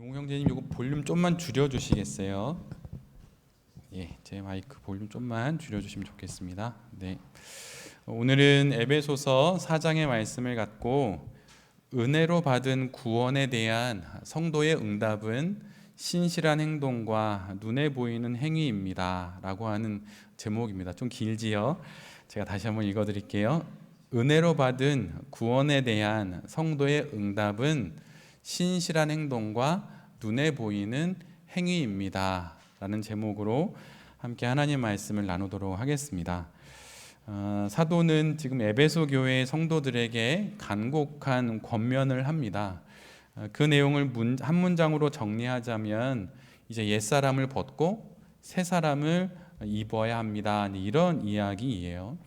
용우 형제님, 이거 볼륨 좀만 줄여주시겠어요? 예, 제 마이크 볼륨 좀만 줄여주시면 좋겠습니다. 네, 오늘은 에베소서 4장의 말씀을 갖고 은혜로 받은 구원에 대한 성도의 응답은 신실한 행동과 눈에 보이는 행위입니다 라고 하는 제목입니다. 좀 길지요? 제가 다시 한번 읽어드릴게요. 은혜로 받은 구원에 대한 성도의 응답은 신실한 행동과 눈에 보이는 행위입니다 라는 제목으로 함께 하나님 말씀을 나누도록 하겠습니다. 사도는 지금 에베소 교회 성도들에게 간곡한 권면을 합니다. 그 내용을 한 문장으로 정리하자면 이제 옛사람을 벗고 새 사람을 입어야 합니다, 이런 이야기예요.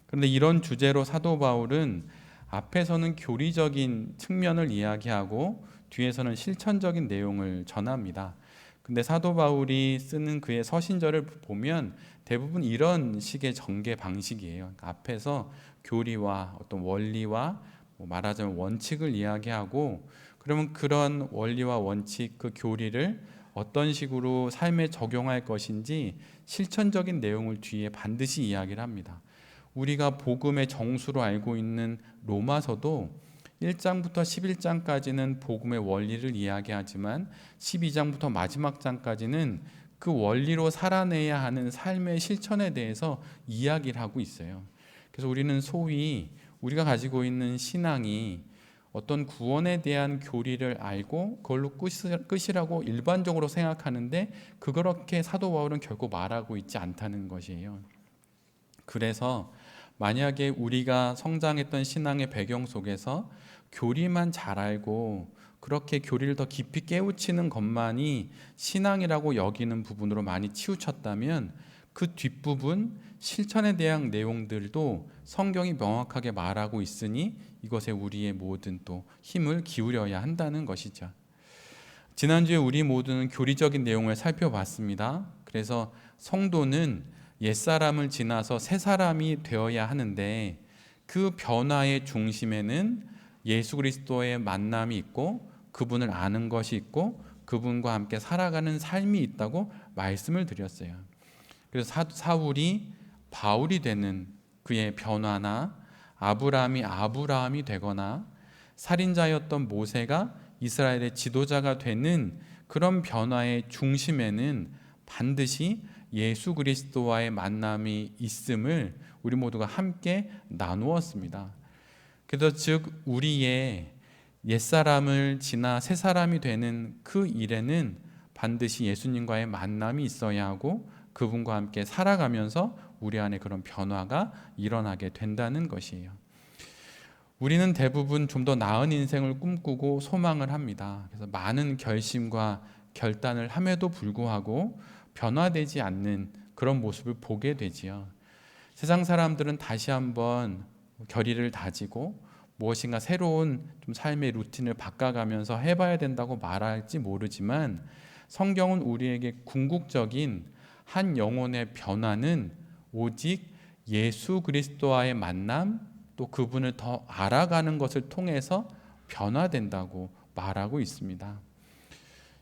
그런데 이런 주제로 사도 바울은 앞에서는 교리적인 측면을 이야기하고 뒤에서는 실천적인 내용을 전합니다. 근데 사도 바울이 쓰는 그의 서신절을 보면 대부분 이런 식의 전개 방식이에요. 그러니까 앞에서 교리와 어떤 원리와 말하자면 원칙을 이야기하고, 그러면 그런 원리와 원칙, 그 교리를 어떤 식으로 삶에 적용할 것인지 실천적인 내용을 뒤에 반드시 이야기를 합니다. 우리가 복음의 정수로 알고 있는 로마서도 1장부터 11장까지는 복음의 원리를 이야기하지만 12장부터 마지막 장까지는 그 원리로 살아내야 하는 삶의 실천에 대해서 이야기를 하고 있어요. 그래서 우리는 소위 우리가 가지고 있는 신앙이 어떤 구원에 대한 교리를 알고 그걸로 끝이라고 일반적으로 생각하는데, 그렇게 사도 바울은 결코 말하고 있지 않다는 것이에요. 그래서 만약에 우리가 성장했던 신앙의 배경 속에서 교리만 잘 알고 그렇게 교리를 더 깊이 깨우치는 것만이 신앙이라고 여기는 부분으로 많이 치우쳤다면, 그 뒷부분 실천에 대한 내용들도 성경이 명확하게 말하고 있으니 이것에 우리의 모든 또 힘을 기울여야 한다는 것이죠. 지난주에 우리 모두는 교리적인 내용을 살펴봤습니다. 그래서 성도는 옛사람을 지나서 새 사람이 되어야 하는데, 그 변화의 중심에는 예수 그리스도의 만남이 있고 그분을 아는 것이 있고 그분과 함께 살아가는 삶이 있다고 말씀을 드렸어요. 그래서 사울이 바울이 되는 그의 변화나, 아브라함이 되거나, 살인자였던 모세가 이스라엘의 지도자가 되는 그런 변화의 중심에는 반드시 예수 그리스도와의 만남이 있음을 우리 모두가 함께 나누었습니다. 그래서 즉 우리의 옛사람을 지나 새 사람이 되는 그 일에는 반드시 예수님과의 만남이 있어야 하고 그분과 함께 살아가면서 우리 안에 그런 변화가 일어나게 된다는 것이에요. 우리는 대부분 좀 더 나은 인생을 꿈꾸고 소망을 합니다. 그래서 많은 결심과 결단을 함에도 불구하고 변화되지 않는 그런 모습을 보게 되지요. 세상 사람들은 다시 한번 결의를 다지고 무엇인가 새로운 좀 삶의 루틴을 바꿔가면서 해봐야 된다고 말할지 모르지만, 성경은 우리에게 궁극적인 한 영혼의 변화는 오직 예수 그리스도와의 만남, 또 그분을 더 알아가는 것을 통해서 변화된다고 말하고 있습니다.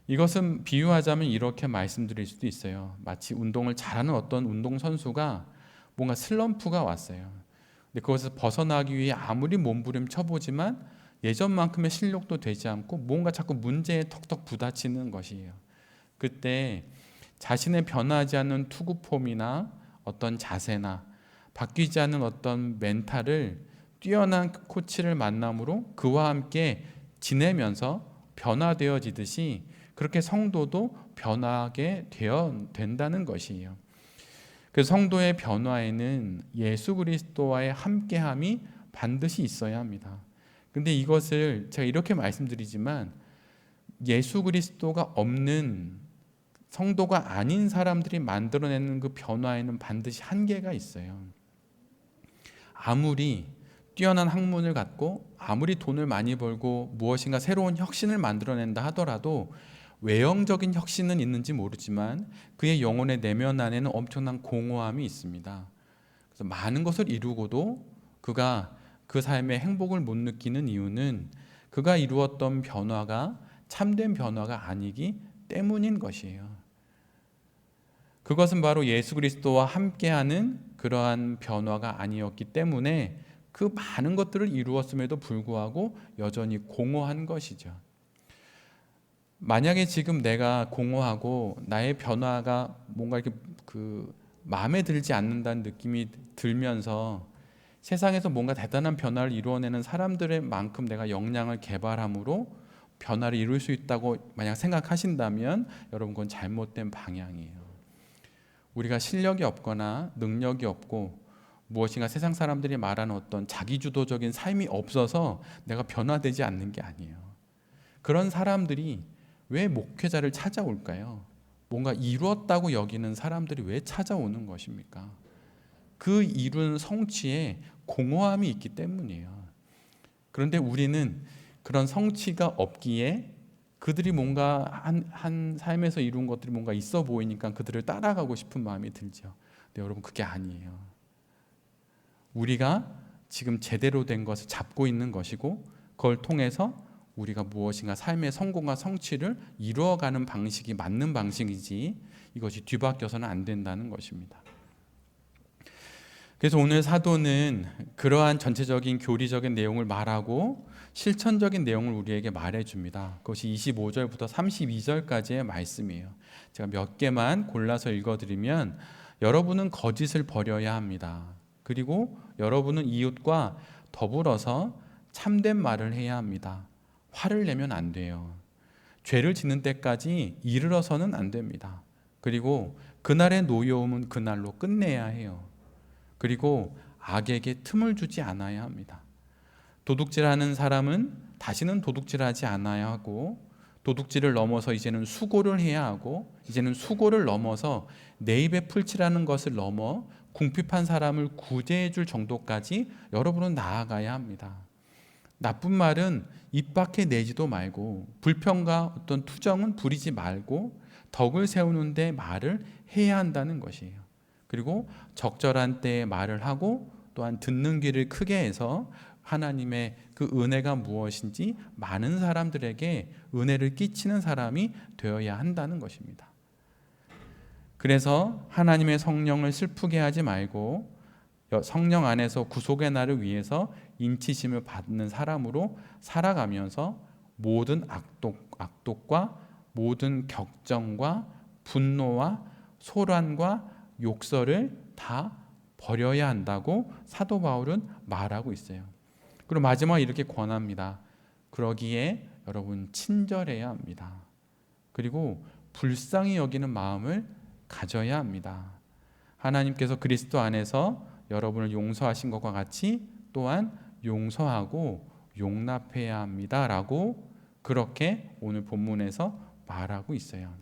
이것은 비유하자면 이렇게 말씀드릴 수도 있어요. 마치 운동을 잘하는 어떤 운동선수가 뭔가 슬럼프가 왔어요. 근데 그것에서 벗어나기 위해 아무리 몸부림 쳐보지만 예전만큼의 실력도 되지 않고 뭔가 자꾸 문제에 턱턱 부딪히는 것이에요. 그때 자신의 변하지 않는 투구폼이나 어떤 자세나 바뀌지 않는 어떤 멘탈을 뛰어난 코치를 만남으로 그와 함께 지내면서 변화되어지듯이, 그렇게 성도도 변하게 된다는 것이에요. 그래서 성도의 변화에는 예수 그리스도와의 함께함이 반드시 있어야 합니다. 근데 이것을 제가 이렇게 말씀드리지만 예수 그리스도가 없는 성도가 아닌 사람들이 만들어내는 그 변화에는 반드시 한계가 있어요. 아무리 뛰어난 학문을 갖고 아무리 돈을 많이 벌고 무엇인가 새로운 혁신을 만들어낸다 하더라도 외형적인 혁신은 있는지 모르지만 그의 영혼의 내면 안에는 엄청난 공허함이 있습니다. 그래서 많은 것을 이루고도 그가 그 삶의 행복을 못 느끼는 이유는 그가 이루었던 변화가 참된 변화가 아니기 때문인 것이에요. 그것은 바로 예수 그리스도와 함께하는 그러한 변화가 아니었기 때문에 그 많은 것들을 이루었음에도 불구하고 여전히 공허한 것이죠. 만약에 지금 내가 공허하고 나의 변화가 뭔가 이렇게 마음에 들지 않는다는 느낌이 들면서 세상에서 뭔가 대단한 변화를 이루어내는 사람들의 만큼 내가 역량을 개발함으로 변화를 이룰 수 있다고 만약 생각하신다면 여러분 그건 잘못된 방향이에요. 우리가 실력이 없거나 능력이 없고 무엇인가 세상 사람들이 말하는 어떤 자기주도적인 삶이 없어서 내가 변화되지 않는 게 아니에요. 그런 사람들이 왜 목회자를 찾아올까요? 뭔가 이루었다고 여기는 사람들이 왜 찾아오는 것입니까? 그 이룬 성취에 공허함이 있기 때문이에요. 그런데 우리는 그런 성취가 없기에 그들이 뭔가 한 삶에서 이룬 것들이 뭔가 있어 보이니까 그들을 따라가고 싶은 마음이 들죠. 근데 여러분 그게 아니에요. 우리가 지금 제대로 된 것을 잡고 있는 것이고 그걸 통해서 우리가 무엇인가 삶의 성공과 성취를 이루어가는 방식이 맞는 방식이지 이것이 뒤바뀌어서는 안 된다는 것입니다. 그래서 오늘 사도는 그러한 전체적인 교리적인 내용을 말하고 실천적인 내용을 우리에게 말해줍니다. 그것이 25절부터 32절까지의 말씀이에요. 제가 몇 개만 골라서 읽어드리면 여러분은 거짓을 버려야 합니다. 그리고 여러분은 이웃과 더불어서 참된 말을 해야 합니다. 화를 내면 안 돼요. 죄를 짓는 때까지 이르러서는 안 됩니다. 그리고 그날의 노여움은 그날로 끝내야 해요. 그리고 악에게 틈을 주지 않아야 합니다. 도둑질하는 사람은 다시는 도둑질하지 않아야 하고 도둑질을 넘어서 이제는 수고를 해야 하고 이제는 수고를 넘어서 내 입에 풀칠하는 것을 넘어 궁핍한 사람을 구제해 줄 정도까지 여러분은 나아가야 합니다. 나쁜 말은 입 밖에 내지도 말고 불평과 어떤 투정은 부리지 말고 덕을 세우는데 말을 해야 한다는 것이에요. 그리고 적절한 때에 말을 하고 또한 듣는 귀를 크게 해서 하나님의 그 은혜가 무엇인지 많은 사람들에게 은혜를 끼치는 사람이 되어야 한다는 것입니다. 그래서 하나님의 성령을 슬프게 하지 말고 성령 안에서 구속의 날을 위해서 인치심을 받는 사람으로 살아가면서 모든 악독과 모든 격정과 분노와 소란과 욕설을 다 버려야 한다고 사도 바울은 말하고 있어요. 그리고 마지막에 이렇게 권합니다. 그러기에 여러분 친절해야 합니다. 그리고 불쌍히 여기는 마음을 가져야 합니다. 하나님께서 그리스도 안에서 여러분을 용서하신 것과 같이 또한 용서하고 용납해야 합니다. 라고 그렇게 오늘 본문에서 말하고 있어요.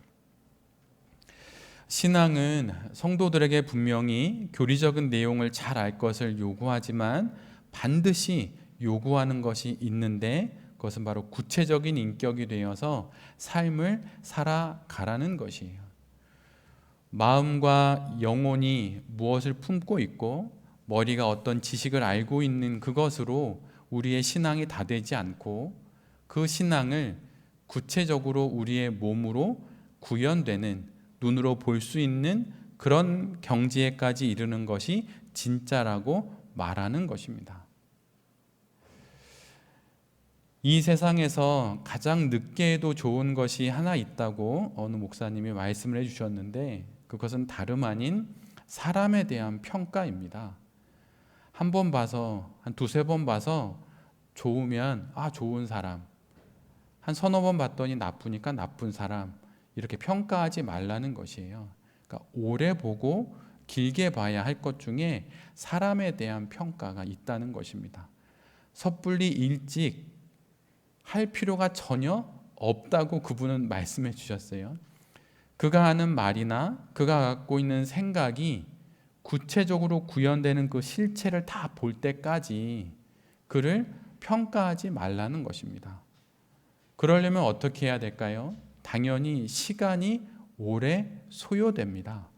신앙은 성도들에게 분명히 교리적인 내용을 잘 알 것을 요구하지만 반드시 요구하는 것이 있는데 그것은 바로 구체적인 인격이 되어서 삶을 살아가라는 것이에요. 마음과 영혼이 무엇을 품고 있고 머리가 어떤 지식을 알고 있는 그것으로 우리의 신앙이 다 되지 않고 그 신앙을 구체적으로 우리의 몸으로 구현되는 눈으로 볼 수 있는 그런 경지에까지 이르는 것이 진짜라고 말하는 것입니다. 이 세상에서 가장 늦게 해도 좋은 것이 하나 있다고 어느 목사님이 말씀을 해주셨는데 그것은 다름 아닌 사람에 대한 평가입니다. 한 번 봐서 한 두세 번 봐서 좋으면 좋은 사람, 한 서너 번 봤더니 나쁘니까 나쁜 사람, 이렇게 평가하지 말라는 것이에요. 그러니까 오래 보고 길게 봐야 할 것 중에 사람에 대한 평가가 있다는 것입니다. 섣불리 일찍 할 필요가 전혀 없다고 그분은 말씀해 주셨어요. 그가 하는 말이나 그가 갖고 있는 생각이 구체적으로 구현되는 그 실체를 다 볼 때까지 그를 평가하지 말라는 것입니다. 그러려면 어떻게 해야 될까요? 당연히 시간이 오래 소요됩니다.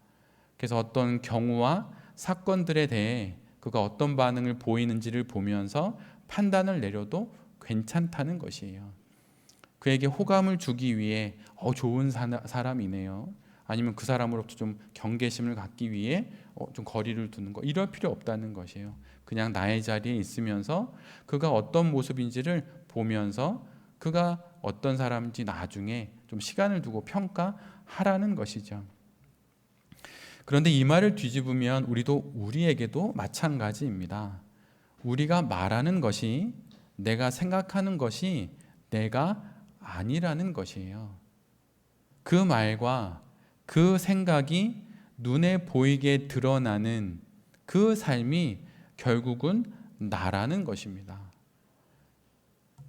그래서 어떤 경우와 사건들에 대해 그가 어떤 반응을 보이는지를 보면서 판단을 내려도 괜찮다는 것이에요. 그에게 호감을 주기 위해 좋은 사람이네요. 아니면 그 사람으로부터 좀 경계심을 갖기 위해 좀 거리를 두는 거, 이럴 필요 없다는 것이에요. 그냥 나의 자리에 있으면서 그가 어떤 모습인지를 보면서 그가 어떤 사람인지 나중에 좀 시간을 두고 평가하라는 것이죠. 그런데 이 말을 뒤집으면 우리에게도 마찬가지입니다. 우리가 말하는 것이, 내가 생각하는 것이 내가 아니라는 것이에요. 그 말과 그 생각이 눈에 보이게 드러나는 그 삶이 결국은 나라는 것입니다.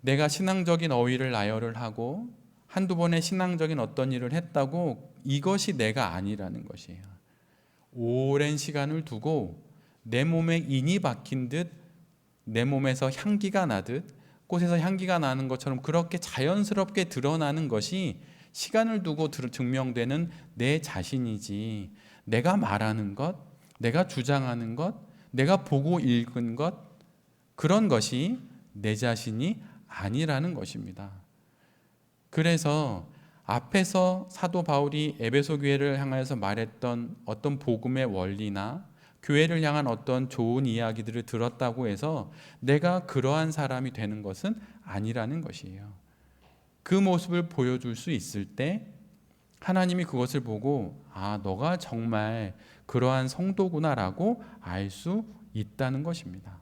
내가 신앙적인 어휘를 나열을 하고 한두 번의 신앙적인 어떤 일을 했다고 이것이 내가 아니라는 것이에요. 오랜 시간을 두고 내 몸에 인이 박힌 듯, 내 몸에서 향기가 나듯, 꽃에서 향기가 나는 것처럼 그렇게 자연스럽게 드러나는 것이 시간을 두고 증명되는 내 자신이지, 내가 말하는 것, 내가 주장하는 것, 내가 보고 읽은 것, 그런 것이 내 자신이 아니라는 것입니다. 그래서 앞에서 사도 바울이 에베소 교회를 향해서 말했던 어떤 복음의 원리나 교회를 향한 어떤 좋은 이야기들을 들었다고 해서 내가 그러한 사람이 되는 것은 아니라는 것이에요. 그 모습을 보여줄 수 있을 때 하나님이 그것을 보고 너가 정말 그러한 성도구나라고 알 수 있다는 것입니다.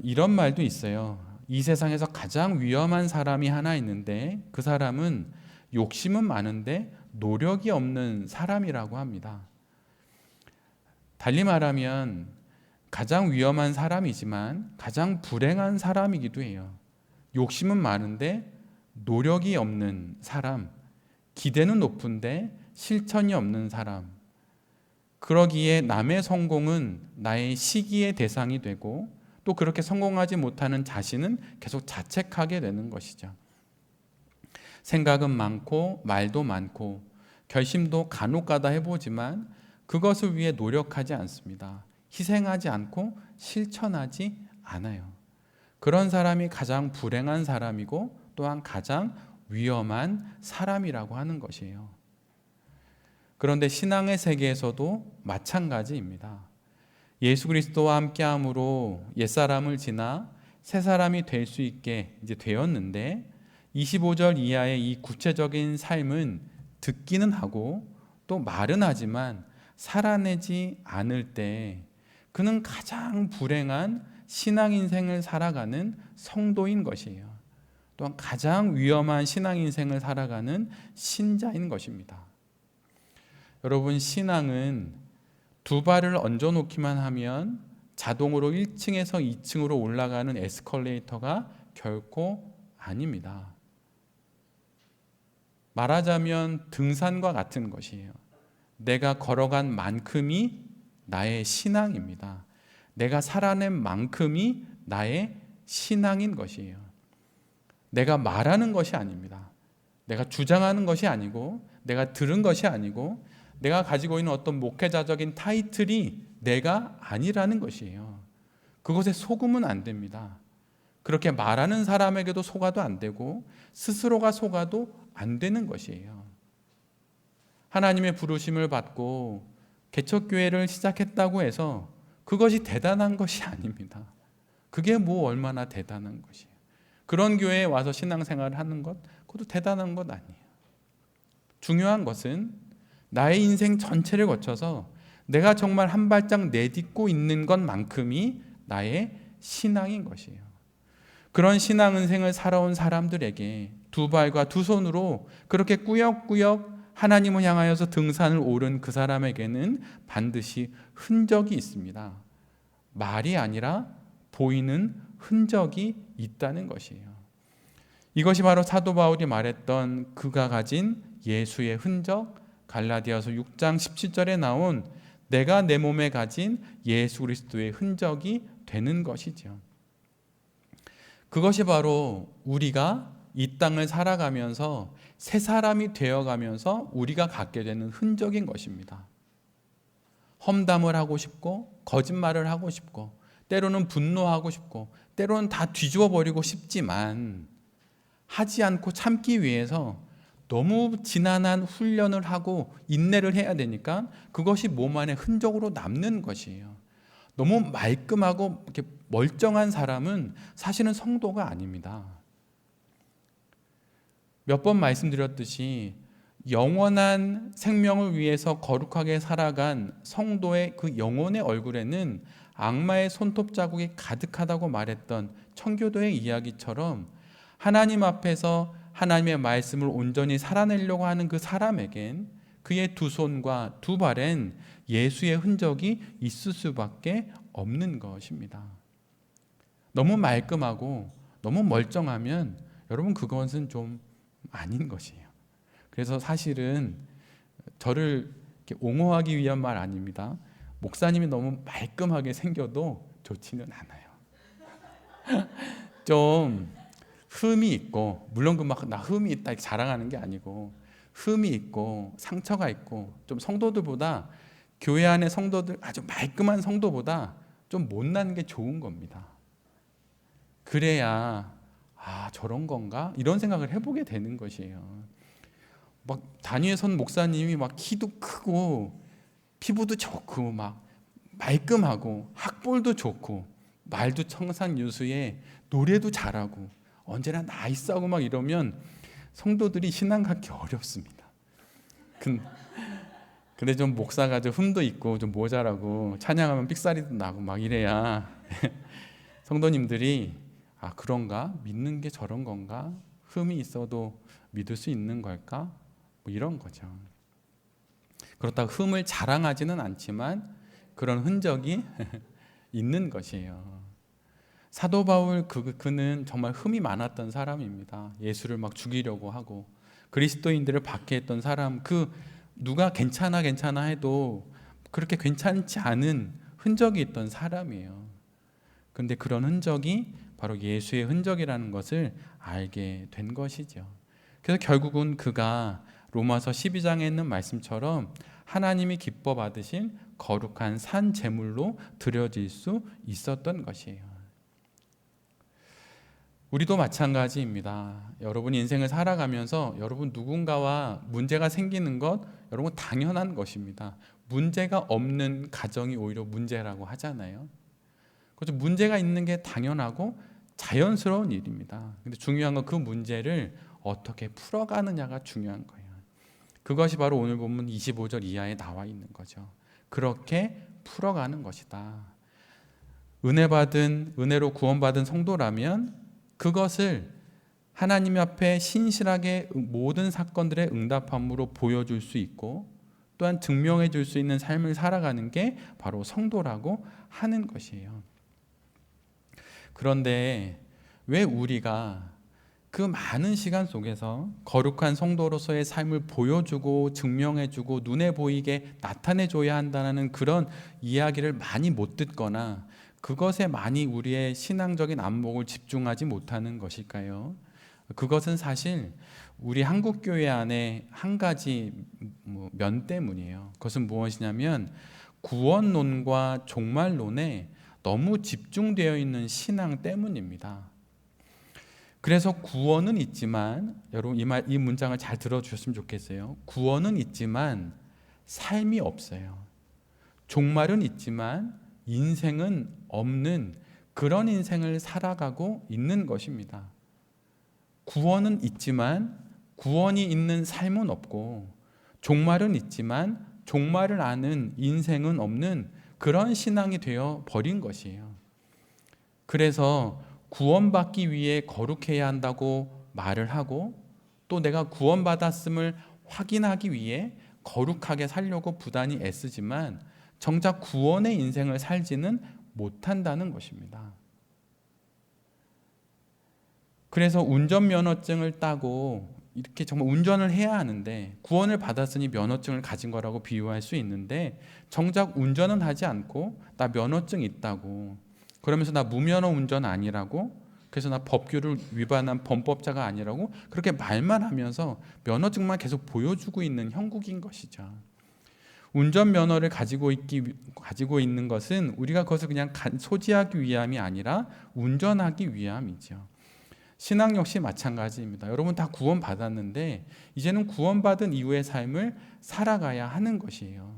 이런 말도 있어요. 이 세상에서 가장 위험한 사람이 하나 있는데 그 사람은 욕심은 많은데 노력이 없는 사람이라고 합니다. 달리 말하면 가장 위험한 사람이지만 가장 불행한 사람이기도 해요. 욕심은 많은데 노력이 없는 사람, 기대는 높은데 실천이 없는 사람. 그러기에 남의 성공은 나의 시기의 대상이 되고 또 그렇게 성공하지 못하는 자신은 계속 자책하게 되는 것이죠. 생각은 많고 말도 많고 결심도 간혹가다 해보지만 그것을 위해 노력하지 않습니다. 희생하지 않고 실천하지 않아요. 그런 사람이 가장 불행한 사람이고 또한 가장 위험한 사람이라고 하는 것이에요. 그런데 신앙의 세계에서도 마찬가지입니다. 예수 그리스도와 함께함으로 옛사람을 지나 새 사람이 될 수 있게 이제 되었는데 25절 이하의 이 구체적인 삶은 듣기는 하고 또 말은 하지만 살아내지 않을 때 그는 가장 불행한 신앙 인생을 살아가는 성도인 것이에요. 또한 가장 위험한 신앙 인생을 살아가는 신자인 것입니다. 여러분, 신앙은 두 발을 얹어 놓기만 하면 자동으로 1층에서 2층으로 올라가는 에스컬레이터가 결코 아닙니다. 말하자면 등산과 같은 것이에요. 내가 걸어간 만큼이 나의 신앙입니다. 내가 살아낸 만큼이 나의 신앙인 것이에요. 내가 말하는 것이 아닙니다. 내가 주장하는 것이 아니고 내가 들은 것이 아니고 내가 가지고 있는 어떤 목회자적인 타이틀이 내가 아니라는 것이에요. 그것에 속으면 안 됩니다. 그렇게 말하는 사람에게도 속아도 안 되고 스스로가 속아도 안 되는 것이에요. 하나님의 부르심을 받고 개척교회를 시작했다고 해서 그것이 대단한 것이 아닙니다. 그게 뭐 얼마나 대단한 것이에요. 그런 교회에 와서 신앙생활을 하는 것, 그것도 대단한 것 아니에요. 중요한 것은 나의 인생 전체를 거쳐서 내가 정말 한 발짝 내딛고 있는 것만큼이 나의 신앙인 것이에요. 그런 신앙 인생을 살아온 사람들에게 두 발과 두 손으로 그렇게 꾸역꾸역 하나님을 향하여서 등산을 오른 그 사람에게는 반드시 흔적이 있습니다. 말이 아니라 보이는 흔적이 있다는 것이에요. 이것이 바로 사도 바울이 말했던 그가 가진 예수의 흔적, 갈라디아서 6장 17절에 나온 내가 내 몸에 가진 예수 그리스도의 흔적이 되는 것이죠. 그것이 바로 우리가 이 땅을 살아가면서 새 사람이 되어가면서 우리가 갖게 되는 흔적인 것입니다. 험담을 하고 싶고 거짓말을 하고 싶고 때로는 분노하고 싶고 때로는 다 뒤집어 버리고 싶지만 하지 않고 참기 위해서 너무 지난한 훈련을 하고 인내를 해야 되니까 그것이 몸 안에 흔적으로 남는 것이에요. 너무 말끔하고 이렇게 멀쩡한 사람은 사실은 성도가 아닙니다. 몇 번 말씀드렸듯이 영원한 생명을 위해서 거룩하게 살아간 성도의 그 영혼의 얼굴에는 악마의 손톱 자국이 가득하다고 말했던 청교도의 이야기처럼 하나님 앞에서 하나님의 말씀을 온전히 살아내려고 하는 그 사람에겐 그의 두 손과 두 발엔 예수의 흔적이 있을 수밖에 없는 것입니다. 너무 말끔하고 너무 멀쩡하면 여러분 그것은 좀 아닌 것이에요. 그래서 사실은 저를 이렇게 옹호하기 위한 말 아닙니다. 목사님이 너무 말끔하게 생겨도 좋지는 않아요. 좀 흠이 있고, 물론 그 막 나 흠이 있다 이렇게 자랑하는 게 아니고 흠이 있고 상처가 있고 좀 성도들보다 교회 안의 성도들 아주 말끔한 성도보다 좀 못난 게 좋은 겁니다. 그래야 저런 건가? 이런 생각을 해보게 되는 것이에요. 막 단위의 선 목사님이 막 키도 크고 피부도 좋고 막 말끔하고 학벌도 좋고 말도 청산유수에 노래도 잘하고 언제나 나이스하고 막 이러면 성도들이 신앙 갖기 어렵습니다. 근데 좀 목사가 좀 흠도 있고 좀 모자라고 찬양하면 삑사리도 나고 막 이래야 성도님들이 그런가? 믿는 게 저런 건가? 흠이 있어도 믿을 수 있는 걸까? 뭐 이런 거죠. 그렇다고 흠을 자랑하지는 않지만 그런 흔적이 있는 것이에요. 사도 바울 그는 정말 흠이 많았던 사람입니다. 예수를 막 죽이려고 하고 그리스도인들을 박해했던 사람, 누가 괜찮아 해도 그렇게 괜찮지 않은 흔적이 있던 사람이에요. 그런데 그런 흔적이 바로 예수의 흔적이라는 것을 알게 된 것이죠. 그래서 결국은 그가 로마서 12장에 있는 말씀처럼 하나님이 기뻐 받으신 거룩한 산 제물로 드려질 수 있었던 것이에요. 우리도 마찬가지입니다. 여러분 인생을 살아가면서 여러분 누군가와 문제가 생기는 것 여러분 당연한 것입니다. 문제가 없는 가정이 오히려 문제라고 하잖아요. 그래서 문제가 있는 게 당연하고 자연스러운 일입니다. 근데 중요한 건 그 문제를 어떻게 풀어가느냐가 중요한 거예요. 그것이 바로 오늘 본문 25절 이하에 나와 있는 거죠. 그렇게 풀어가는 것이다. 은혜로 구원받은 성도라면 그것을 하나님 앞에 신실하게 모든 사건들의 응답함으로 보여줄 수 있고 또한 증명해 줄 수 있는 삶을 살아가는 게 바로 성도라고 하는 것이에요. 그런데 왜 우리가 그 많은 시간 속에서 거룩한 성도로서의 삶을 보여주고 증명해주고 눈에 보이게 나타내줘야 한다는 그런 이야기를 많이 못 듣거나 그것에 많이 우리의 신앙적인 안목을 집중하지 못하는 것일까요? 그것은 사실 우리 한국교회 안에 한 가지 면 때문이에요. 그것은 무엇이냐면 구원론과 종말론에 너무 집중되어 있는 신앙 때문입니다. 그래서 구원은 있지만 여러분 이 문장을 잘 들어주셨으면 좋겠어요. 구원은 있지만 삶이 없어요. 종말은 있지만 인생은 없는 그런 인생을 살아가고 있는 것입니다. 구원은 있지만 구원이 있는 삶은 없고 종말은 있지만 종말을 아는 인생은 없는 그런 신앙이 되어 버린 것이에요. 그래서 구원받기 위해 거룩해야 한다고 말을 하고 또 내가 구원받았음을 확인하기 위해 거룩하게 살려고 부단히 애쓰지만 정작 구원의 인생을 살지는 못한다는 것입니다. 그래서 운전면허증을 따고 이렇게 정말 운전을 해야 하는데 구원을 받았으니 면허증을 가진 거라고 비유할 수 있는데 정작 운전은 하지 않고 나 면허증 있다고 그러면서 나 무면허 운전 아니라고 그래서 나 법규를 위반한 범법자가 아니라고 그렇게 말만 하면서 면허증만 계속 보여주고 있는 형국인 것이죠. 운전면허를 가지고 있는 것은 우리가 그것을 그냥 소지하기 위함이 아니라 운전하기 위함이죠. 신앙 역시 마찬가지입니다. 여러분 다 구원받았는데 이제는 구원받은 이후의 삶을 살아가야 하는 것이에요.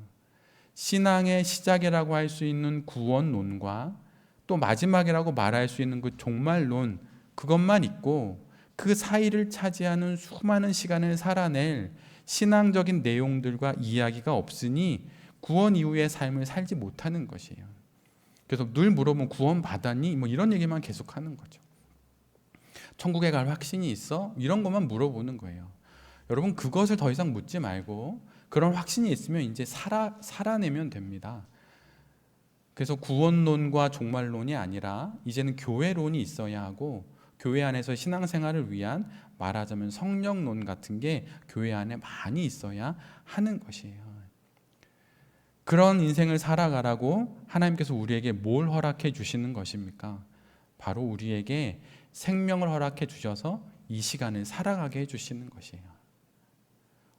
신앙의 시작이라고 할 수 있는 구원론과 또 마지막이라고 말할 수 있는 그 종말론, 그것만 있고 그 사이를 차지하는 수많은 시간을 살아낼 신앙적인 내용들과 이야기가 없으니 구원 이후의 삶을 살지 못하는 것이에요. 그래서 늘 물어보면 구원 받았니? 뭐 이런 얘기만 계속하는 거죠. 천국에 갈 확신이 있어? 이런 것만 물어보는 거예요. 여러분 그것을 더 이상 묻지 말고 그런 확신이 있으면 이제 살아내면 됩니다. 그래서 구원론과 종말론이 아니라 이제는 교회론이 있어야 하고 교회 안에서 신앙생활을 위한 말하자면 성령론 같은 게 교회 안에 많이 있어야 하는 것이에요. 그런 인생을 살아가라고 하나님께서 우리에게 뭘 허락해 주시는 것입니까? 바로 우리에게 생명을 허락해 주셔서 이 시간을 살아가게 해주시는 것이에요.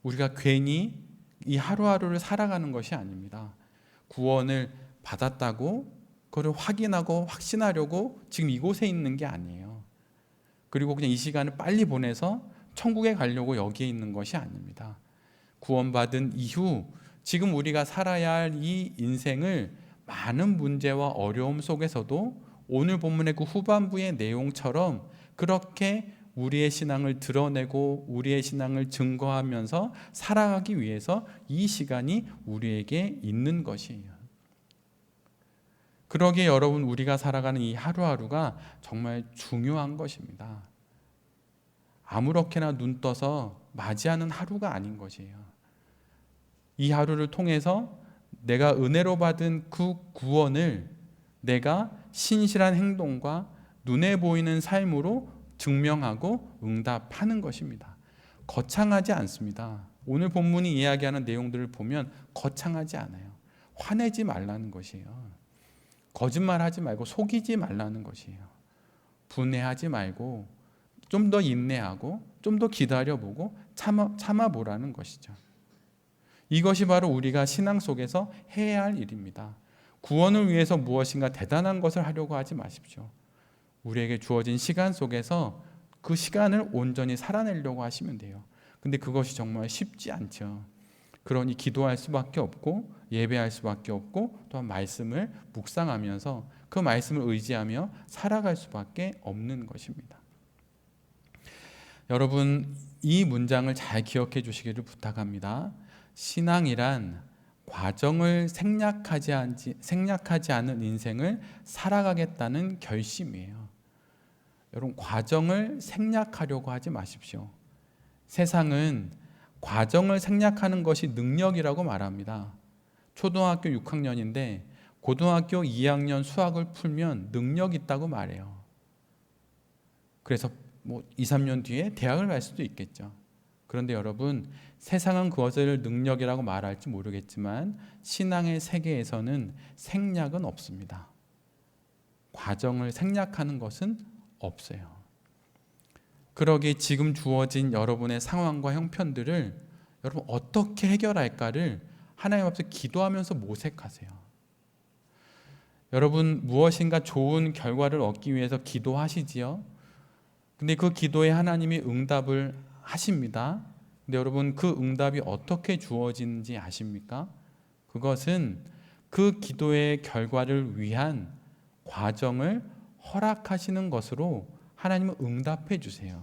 우리가 괜히 이 하루하루를 살아가는 것이 아닙니다. 구원을 받았다고 그걸 확인하고 확신하려고 지금 이곳에 있는 게 아니에요. 그리고 그냥 이 시간을 빨리 보내서 천국에 가려고 여기에 있는 것이 아닙니다. 구원받은 이후 지금 우리가 살아야 할 이 인생을 많은 문제와 어려움 속에서도 오늘 본문의 그 후반부의 내용처럼 그렇게 우리의 신앙을 드러내고 우리의 신앙을 증거하면서 살아가기 위해서 이 시간이 우리에게 있는 것이에요. 그러기에 여러분 우리가 살아가는 이 하루하루가 정말 중요한 것입니다. 아무렇게나 눈 떠서 맞이하는 하루가 아닌 것이에요. 이 하루를 통해서 내가 은혜로 받은 그 구원을 내가 신실한 행동과 눈에 보이는 삶으로 증명하고 응답하는 것입니다. 거창하지 않습니다. 오늘 본문이 이야기하는 내용들을 보면 거창하지 않아요. 화내지 말라는 것이에요. 거짓말하지 말고 속이지 말라는 것이에요. 분해하지 말고 좀 더 인내하고 좀 더 기다려보고 참아보라는 것이죠. 이것이 바로 우리가 신앙 속에서 해야 할 일입니다. 구원을 위해서 무엇인가 대단한 것을 하려고 하지 마십시오. 우리에게 주어진 시간 속에서 그 시간을 온전히 살아내려고 하시면 돼요. 근데 그것이 정말 쉽지 않죠. 그러니 기도할 수밖에 없고 예배할 수밖에 없고 또한 말씀을 묵상하면서 그 말씀을 의지하며 살아갈 수밖에 없는 것입니다. 여러분 이 문장을 잘 기억해 주시기를 부탁합니다. 신앙이란 과정을 생략하지 않은 인생을 살아가겠다는 결심이에요. 여러분 과정을 생략하려고 하지 마십시오. 세상은 과정을 생략하는 것이 능력이라고 말합니다. 초등학교 6학년인데 고등학교 2학년 수학을 풀면 능력 있다고 말해요. 그래서 2, 3년 뒤에 대학을 갈 수도 있겠죠. 그런데 여러분 세상은 그것을 능력이라고 말할지 모르겠지만 신앙의 세계에서는 생략은 없습니다. 과정을 생략하는 것은 없어요. 그러기에 지금 주어진 여러분의 상황과 형편들을 여러분 어떻게 해결할까를 하나님 앞에서 기도하면서 모색하세요. 여러분 무엇인가 좋은 결과를 얻기 위해서 기도하시지요. 근데 그 기도에 하나님이 응답을 하십니다. 근데 여러분 그 응답이 어떻게 주어지는지 아십니까? 그것은 그 기도의 결과를 위한 과정을 허락하시는 것으로 하나님은 응답해 주세요.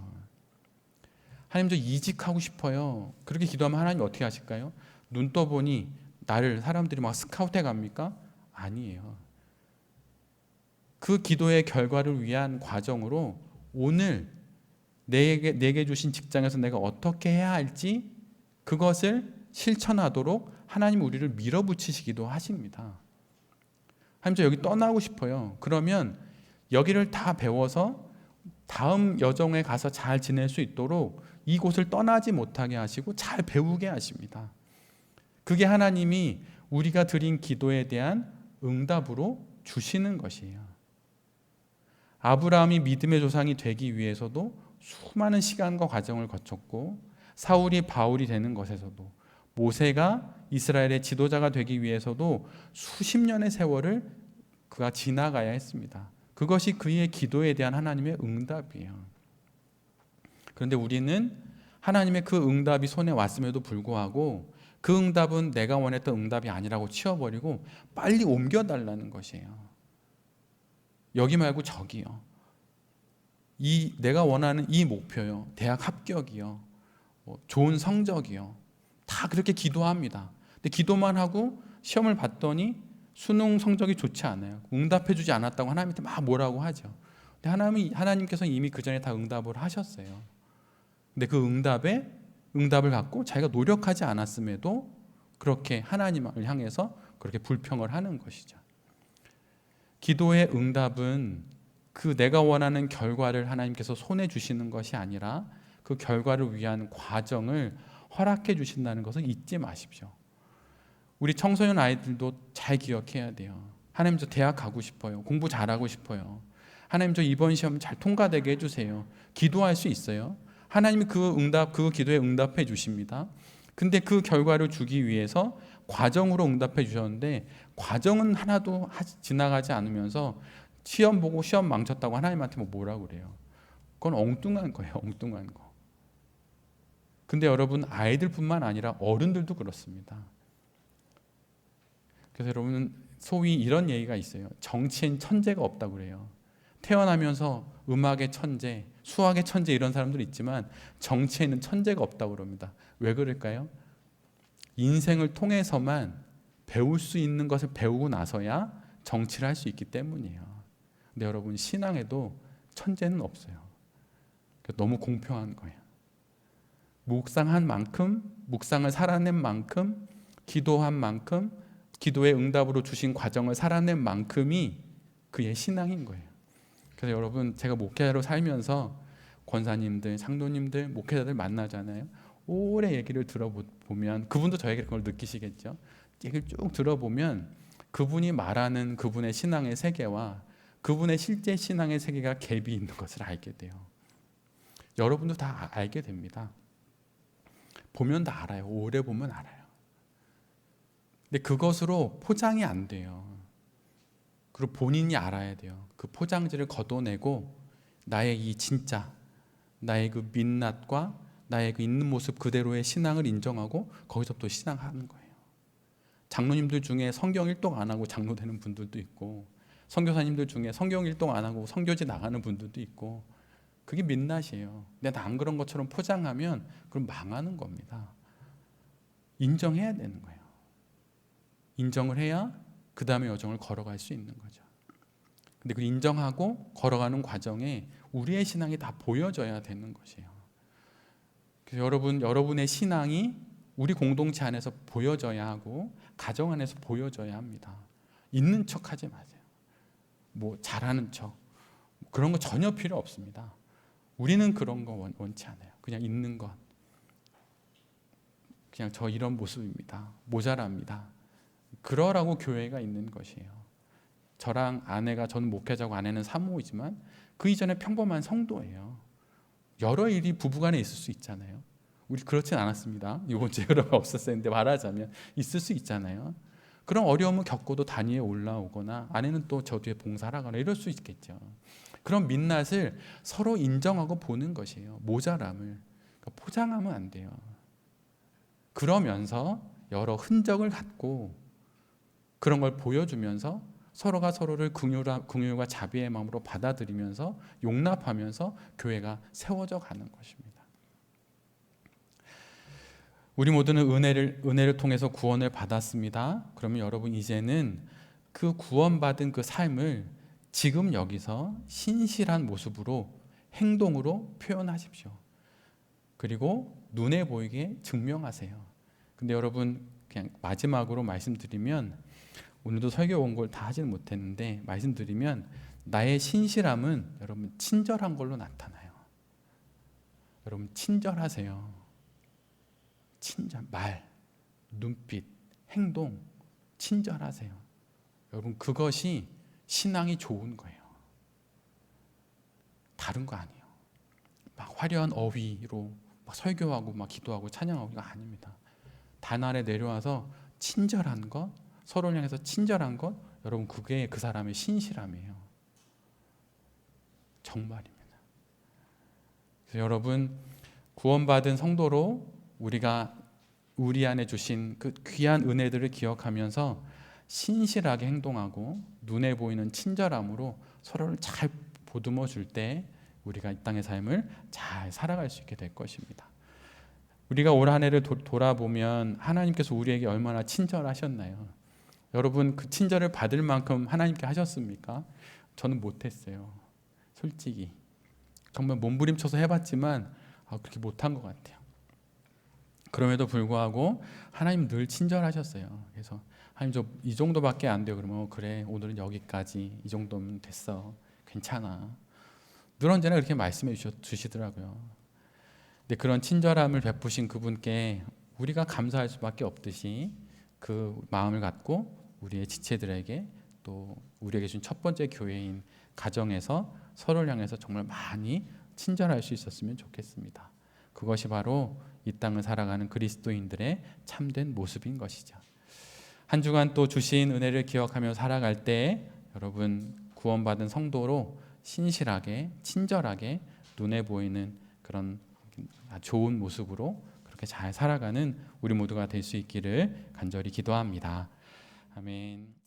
하나님 저 이직하고 싶어요. 그렇게 기도하면 하나님 어떻게 하실까요? 눈 떠보니 나를 사람들이 막 스카우트해 갑니까? 아니에요. 그 기도의 결과를 위한 과정으로 오늘 내게 주신 직장에서 내가 어떻게 해야 할지 그것을 실천하도록 하나님 우리를 밀어붙이시기도 하십니다. 하나님 저 여기 떠나고 싶어요. 그러면 여기를 다 배워서 다음 여정에 가서 잘 지낼 수 있도록 이곳을 떠나지 못하게 하시고 잘 배우게 하십니다. 그게 하나님이 우리가 드린 기도에 대한 응답으로 주시는 것이에요. 아브라함이 믿음의 조상이 되기 위해서도 수많은 시간과 과정을 거쳤고 사울이 바울이 되는 것에서도 모세가 이스라엘의 지도자가 되기 위해서도 수십 년의 세월을 그가 지나가야 했습니다. 그것이 그의 기도에 대한 하나님의 응답이에요. 그런데 우리는 하나님의 그 응답이 손에 왔음에도 불구하고 그 응답은 내가 원했던 응답이 아니라고 치워버리고 빨리 옮겨달라는 것이에요. 여기 말고 저기요. 내가 원하는 이 목표요, 대학 합격이요, 좋은 성적이요, 다 그렇게 기도합니다. 근데 기도만 하고 시험을 봤더니 수능 성적이 좋지 않아요. 응답해 주지 않았다고 하나님한테 막 뭐라고 하죠. 근데 하나님께서 이미 그 전에 다 응답을 하셨어요. 근데 그 응답을 갖고 자기가 노력하지 않았음에도 그렇게 하나님을 향해서 그렇게 불평을 하는 것이죠. 기도의 응답은 그 내가 원하는 결과를 하나님께서 손에 주시는 것이 아니라 그 결과를 위한 과정을 허락해 주신다는 것을 잊지 마십시오. 우리 청소년 아이들도 잘 기억해야 돼요. 하나님, 저 대학 가고 싶어요. 공부 잘하고 싶어요. 하나님, 저 이번 시험 잘 통과되게 해주세요. 기도할 수 있어요. 하나님이 그 기도에 응답해 주십니다. 근데 그 결과를 주기 위해서 과정으로 응답해 주셨는데 과정은 하나도 지나가지 않으면서 시험 보고 시험 망쳤다고 하나님한테 뭐라고 그래요. 그건 엉뚱한 거예요. 엉뚱한 거. 근데 여러분, 아이들뿐만 아니라 어른들도 그렇습니다. 그래서 여러분, 소위 이런 얘기가 있어요. 정치엔 천재가 없다고 그래요. 태어나면서 음악의 천재, 수학의 천재 이런 사람들 있지만 정치에는 천재가 없다고 그럽니다. 왜 그럴까요? 인생을 통해서만 배울 수 있는 것을 배우고 나서야 정치를 할 수 있기 때문이에요. 근데 여러분, 신앙에도 천재는 없어요. 너무 공평한 거예요. 묵상한 만큼, 묵상을 살아낸 만큼, 기도한 만큼, 기도의 응답으로 주신 과정을 살아낸 만큼이 그의 신앙인 거예요. 그래서 여러분, 제가 목회자로 살면서 권사님들, 장로님들, 목회자들 만나잖아요. 오래 얘기를 들어보면 그분도 저에게 그걸 느끼시겠죠. 얘기를 쭉 들어보면 그분이 말하는 그분의 신앙의 세계와 그분의 실제 신앙의 세계가 갭이 있는 것을 알게 돼요. 여러분도 다 알게 됩니다. 보면 다 알아요. 오래 보면 알아요. 근데 그것으로 포장이 안 돼요. 그리고 본인이 알아야 돼요. 그 포장지를 걷어내고 나의 이 진짜, 나의 그 민낯과 나의 그 있는 모습 그대로의 신앙을 인정하고 거기서부터 신앙하는 거예요. 장로님들 중에 성경 일독 안 하고 장로 되는 분들도 있고, 선교사님들 중에 성경 일독 안 하고 선교지 나가는 분들도 있고, 그게 민낯이에요. 근데 안 그런 것처럼 포장하면 그럼 망하는 겁니다. 인정해야 되는 거예요. 인정을 해야 그 다음에 여정을 걸어갈 수 있는 거죠. 근데 그 인정하고 걸어가는 과정에 우리의 신앙이 다 보여져야 되는 것이에요. 그래서 여러분의 신앙이 우리 공동체 안에서 보여져야 하고 가정 안에서 보여져야 합니다. 있는 척 하지 마세요. 뭐 잘하는 척, 그런 거 전혀 필요 없습니다. 우리는 그런 거 원치 않아요. 그냥 있는 것, 그냥 저 이런 모습입니다. 모자랍니다. 그러라고 교회가 있는 것이에요. 저랑 아내가, 저는 목회자고 아내는 사모이지만 그 이전에 평범한 성도예요. 여러 일이 부부간에 있을 수 있잖아요. 우리 그렇진 않았습니다. 이번 주에 그런 거 없었는데 말하자면 있을 수 있잖아요. 그런 어려움을 겪고도 단위에 올라오거나 아내는 또 저 뒤에 봉사를 하거나 이럴 수 있겠죠. 그런 민낯을 서로 인정하고 보는 것이에요. 모자람을. 그러니까 포장하면 안 돼요. 그러면서 여러 흔적을 갖고 그런 걸 보여주면서 서로가 서로를 긍휼과 자비의 마음으로 받아들이면서 용납하면서 교회가 세워져 가는 것입니다. 우리 모두는 은혜를 통해서 구원을 받았습니다. 그러면 여러분, 이제는 그 구원받은 그 삶을 지금 여기서 신실한 모습으로, 행동으로 표현하십시오. 그리고 눈에 보이게 증명하세요. 근데 여러분, 그냥 마지막으로 말씀드리면, 오늘도 설교 온 걸 다 하지는 못했는데 말씀드리면, 나의 신실함은 여러분 친절한 걸로 나타나요. 여러분, 친절하세요. 친절, 말, 눈빛, 행동, 친절하세요. 여러분, 그것이 신앙이 좋은 거예요. 다른 거 아니에요. 막 화려한 어휘로 막 설교하고 막 기도하고 찬양하고 이거 아닙니다. 단 아래 내려와서 친절한 것, 서로를 향해서 친절한 것, 여러분, 그게 그 사람의 신실함이에요. 정말입니다. 그래서 여러분, 구원받은 성도로 우리가 우리 안에 주신 그 귀한 은혜들을 기억하면서 신실하게 행동하고 눈에 보이는 친절함으로 서로를 잘 보듬어 줄 때 우리가 이 땅의 삶을 잘 살아갈 수 있게 될 것입니다. 우리가 올 한 해를 돌아보면 하나님께서 우리에게 얼마나 친절하셨나요? 여러분, 그 친절을 받을 만큼 하나님께 하셨습니까? 저는 못했어요. 솔직히 정말 몸부림쳐서 해봤지만 그렇게 못한 것 같아요. 그럼에도 불구하고 하나님 늘 친절하셨어요. 그래서 하나님 저 이 정도밖에 안 돼요. 그러면 그래, 오늘은 여기까지, 이 정도면 됐어, 괜찮아. 늘 언제나 그렇게 말씀해 주시더라고요. 근데 그런 친절함을 베푸신 그분께 우리가 감사할 수밖에 없듯이 그 마음을 갖고 우리의 지체들에게 또 우리에게 준 첫 번째 교회인 가정에서 서로를 향해서 정말 많이 친절할 수 있었으면 좋겠습니다. 그것이 바로 이 땅을 살아가는 그리스도인들의 참된 모습인 것이죠. 한 주간 또 주신 은혜를 기억하며 살아갈 때 여러분 구원받은 성도로 신실하게 친절하게 눈에 보이는 그런 좋은 모습으로 그렇게 잘 살아가는 우리 모두가 될 수 있기를 간절히 기도합니다. 아멘.